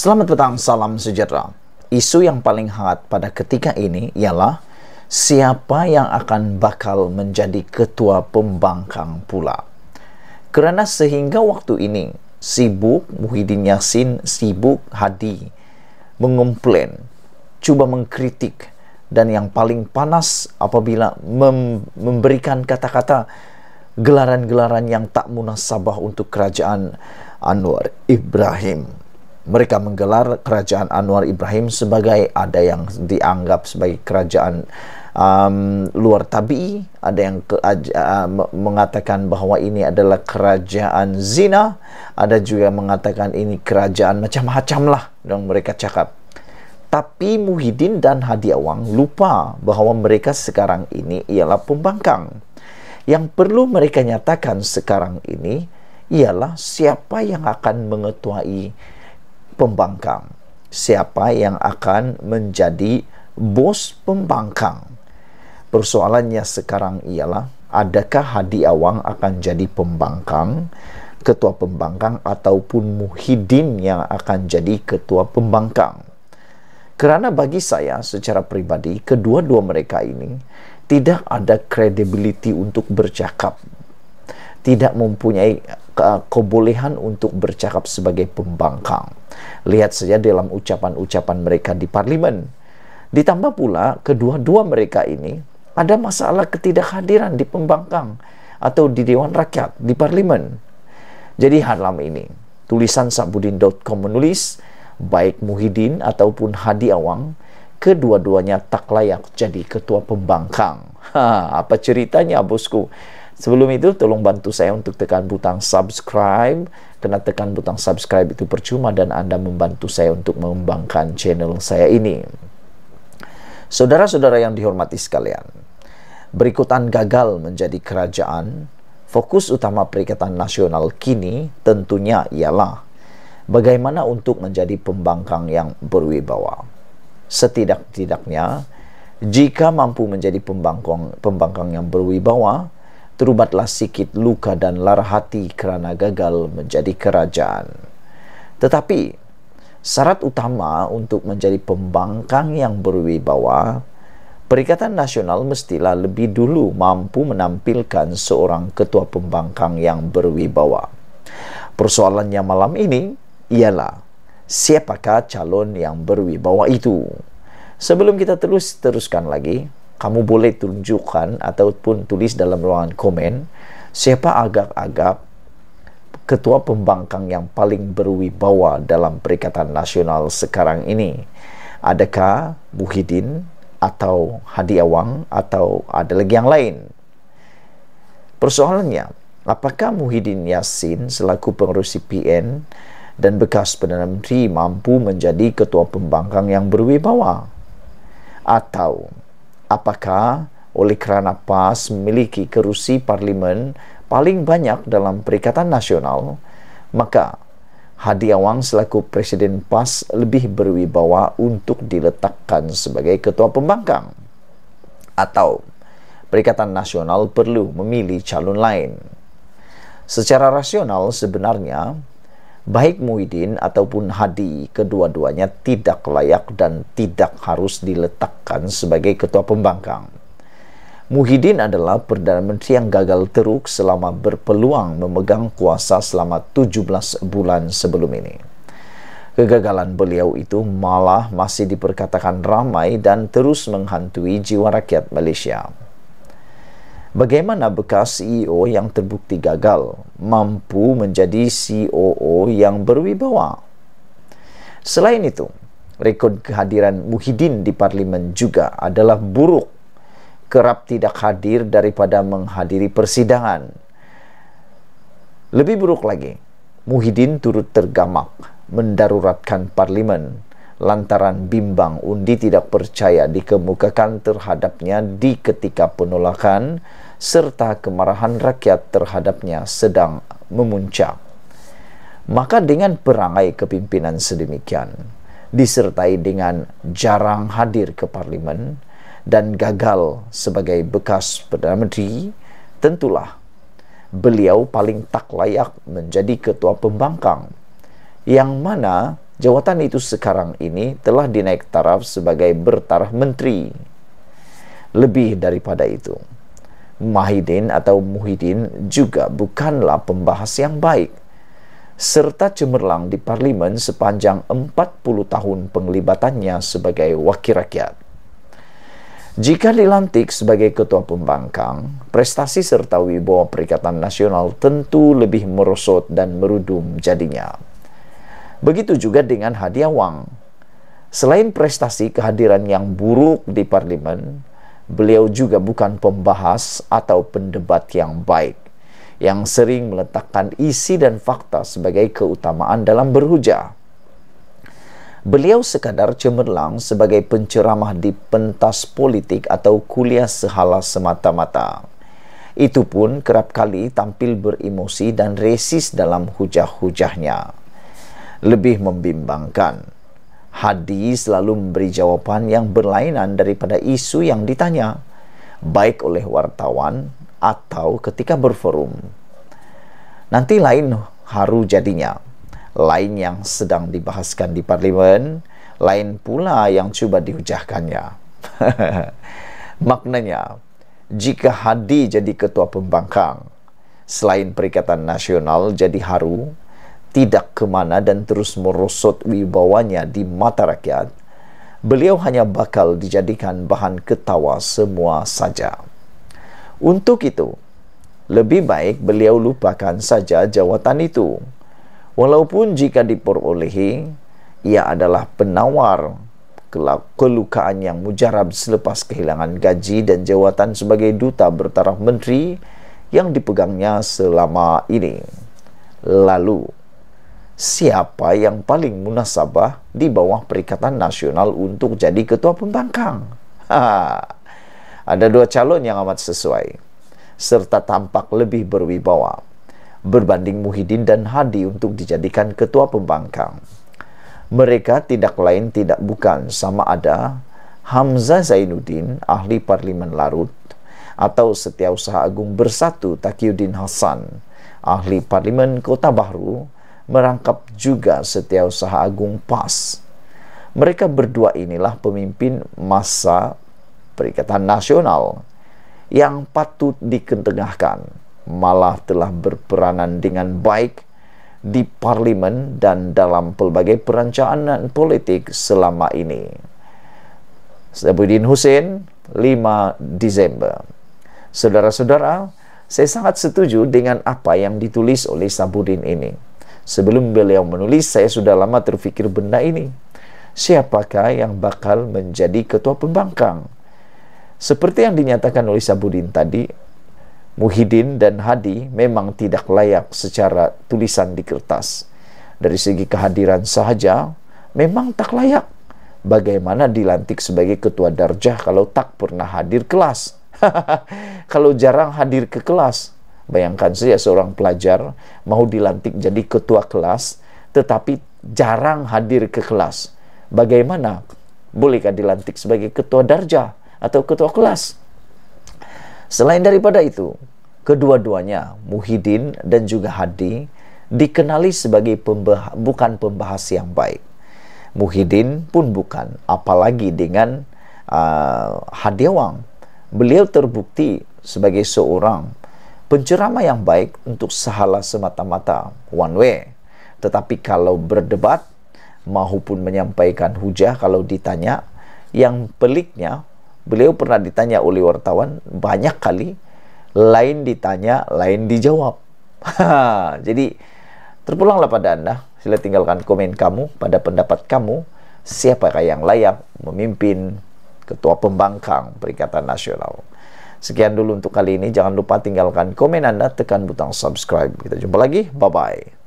Selamat petang, salam sejahtera. Isu yang paling hangat pada ketika ini ialah siapa yang akan bakal menjadi ketua pembangkang pula. Kerana sehingga waktu ini, sibuk Muhyiddin Yassin, sibuk Hadi mengomplain, cuba mengkritik, dan yang paling panas apabila memberikan kata-kata gelaran-gelaran yang tak munasabah untuk kerajaan Anwar Ibrahim. Mereka menggelar kerajaan Anwar Ibrahim sebagai ada yang dianggap sebagai kerajaan luar tabi'i, ada yang mengatakan bahawa ini adalah kerajaan zina, ada juga mengatakan ini kerajaan macam-macam lah yang mereka cakap. Tapi Muhyiddin dan Hadi Awang lupa bahawa mereka sekarang ini ialah pembangkang. Yang perlu mereka nyatakan sekarang ini ialah siapa yang akan mengetuai pembangkang, siapa yang akan menjadi bos pembangkang. Persoalannya sekarang ialah adakah Hadi Awang akan jadi pembangkang, ketua pembangkang, ataupun Muhyiddin yang akan jadi ketua pembangkang. Kerana bagi saya secara pribadi, kedua-dua mereka ini tidak ada credibility untuk bercakap, tidak mempunyai kebolehan untuk bercakap sebagai pembangkang. Lihat saja dalam ucapan-ucapan mereka di parlimen. Ditambah pula kedua-dua mereka ini ada masalah ketidakhadiran di pembangkang atau di Dewan Rakyat, di parlimen. Jadi malam ini tulisan Sabudin.com menulis baik Muhyiddin ataupun Hadi Awang, kedua-duanya tak layak jadi ketua pembangkang. Apa ceritanya, bosku? Sebelum itu, tolong bantu saya untuk tekan butang subscribe. Kena tekan butang subscribe itu percuma dan Anda membantu saya untuk mengembangkan channel saya ini. Saudara-saudara yang dihormati sekalian, berikutan gagal menjadi kerajaan, fokus utama Perikatan Nasional kini tentunya ialah bagaimana untuk menjadi pembangkang yang berwibawa. Setidak-tidaknya, jika mampu menjadi pembangkang yang berwibawa, terubatlah sikit luka dan lara hati kerana gagal menjadi kerajaan. Tetapi, syarat utama untuk menjadi pembangkang yang berwibawa, Perikatan Nasional mestilah lebih dulu mampu menampilkan seorang ketua pembangkang yang berwibawa. Persoalannya malam ini ialah siapakah calon yang berwibawa itu. Sebelum kita teruskan lagi, kamu boleh tunjukkan ataupun tulis dalam ruangan komen siapa agak-agak ketua pembangkang yang paling berwibawa dalam Perikatan Nasional sekarang ini. Adakah Muhyiddin atau Hadi Awang atau ada lagi yang lain? Persoalannya, apakah Muhyiddin Yassin selaku pengurus CPN dan bekas Perdana Menteri mampu menjadi ketua pembangkang yang berwibawa? Atau apakah oleh kerana PAS memiliki kerusi parlimen paling banyak dalam Perikatan Nasional, maka Hadi Awang selaku Presiden PAS lebih berwibawa untuk diletakkan sebagai ketua pembangkang? Atau Perikatan Nasional perlu memilih calon lain? Secara rasional sebenarnya, baik Muhyiddin ataupun Hadi, kedua-duanya tidak layak dan tidak harus diletakkan sebagai ketua pembangkang. Muhyiddin adalah Perdana Menteri yang gagal teruk selama berpeluang memegang kuasa selama 17 bulan sebelum ini. Kegagalan beliau itu malah masih diperkatakan ramai dan terus menghantui jiwa rakyat Malaysia. Bagaimana bekas CEO yang terbukti gagal mampu menjadi COO yang berwibawa? Selain itu, rekod kehadiran Muhyiddin di parlimen juga adalah buruk. Kerap tidak hadir daripada menghadiri persidangan. Lebih buruk lagi, Muhyiddin turut tergamak mendaruratkan parlimen lantaran bimbang undi tidak percaya dikemukakan terhadapnya di ketika penolakan serta kemarahan rakyat terhadapnya sedang memuncak. Maka dengan perangai kepimpinan sedemikian, disertai dengan jarang hadir ke parlimen dan gagal sebagai bekas Perdana Menteri, tentulah beliau paling tak layak menjadi ketua pembangkang, yang mana jawatan itu sekarang ini telah dinaik taraf sebagai bertaraf menteri. Lebih daripada itu, Mahidin atau Muhyiddin juga bukanlah pembahas yang baik, serta cemerlang di parlimen sepanjang 40 tahun penglibatannya sebagai wakil rakyat. Jika dilantik sebagai ketua pembangkang, prestasi serta wibawa Perikatan Nasional tentu lebih merosot dan merudum jadinya. Begitu juga dengan Hadiah Wang. Selain prestasi kehadiran yang buruk di parlimen, beliau juga bukan pembahas atau pendebat yang baik, yang sering meletakkan isi dan fakta sebagai keutamaan dalam berhujah. Beliau sekadar cemerlang sebagai penceramah di pentas politik atau kuliah sehala semata-mata. Itu pun kerap kali tampil beremosi dan resis dalam hujah-hujahnya. Lebih membimbangkan, Hadi selalu memberi jawaban yang berlainan daripada isu yang ditanya, baik oleh wartawan atau ketika berforum. Nanti lain haru jadinya, lain yang sedang dibahaskan di parlimen, lain pula yang cuba dihujahkannya. Maknanya, jika Hadi jadi ketua pembangkang, selain Perikatan Nasional jadi haru, tidak kemana dan terus merosot wibawanya di mata rakyat, beliau hanya bakal dijadikan bahan ketawa semua saja. Untuk itu, lebih baik beliau lupakan saja jawatan itu. Walaupun jika diperolehi, ia adalah penawar kelukaan yang mujarab selepas kehilangan gaji dan jawatan sebagai duta bertaraf menteri yang dipegangnya selama ini. Lalu, siapa yang paling munasabah di bawah Perikatan Nasional untuk jadi ketua pembangkang? Ada dua calon yang amat sesuai, serta tampak lebih berwibawa berbanding Muhyiddin dan Hadi untuk dijadikan ketua pembangkang. Mereka tidak lain tidak bukan sama ada Hamzah Zainuddin, ahli Parlimen Larut, atau Setiausaha Agung Bersatu Taqiyuddin Hasan, ahli Parlimen Kota Bahru, merangkap juga Setiausaha Agung PAS. Mereka berdua inilah pemimpin masa Perikatan Nasional yang patut diketengahkan, malah telah berperanan dengan baik di parlimen dan dalam pelbagai perencanaan politik selama ini. Sabudin Hussein, 5 Desember. Saudara-saudara, saya sangat setuju dengan apa yang ditulis oleh Sabudin ini. Sebelum beliau menulis, saya sudah lama terfikir benda ini. Siapakah yang bakal menjadi ketua pembangkang? Seperti yang dinyatakan oleh Sabudin tadi, Muhyiddin dan Hadi memang tidak layak secara tulisan di kertas. Dari segi kehadiran sahaja, memang tak layak. Bagaimana dilantik sebagai ketua darjah kalau tak pernah hadir kelas? Kalau jarang hadir ke kelas, bayangkan saja seorang pelajar mau dilantik jadi ketua kelas, tetapi jarang hadir ke kelas. Bagaimana? Bolehkah dilantik sebagai ketua darjah atau ketua kelas? Selain daripada itu, kedua-duanya, Muhyiddin dan juga Hadi, dikenali sebagai bukan pembahas yang baik. Muhyiddin pun bukan, apalagi dengan Hadiah Wang. Beliau terbukti sebagai seorang penceramah yang baik untuk sahala semata-mata, one way. Tetapi kalau berdebat, maupun menyampaikan hujah kalau ditanya, yang peliknya, beliau pernah ditanya oleh wartawan banyak kali, lain ditanya, lain dijawab. Jadi, terpulanglah pada Anda. Sila tinggalkan komen kamu, pada pendapat kamu, siapakah yang layak memimpin ketua pembangkang Perikatan Nasional. Sekian dulu untuk kali ini. Jangan lupa tinggalkan komen Anda, tekan butang subscribe. Kita jumpa lagi. Bye-bye.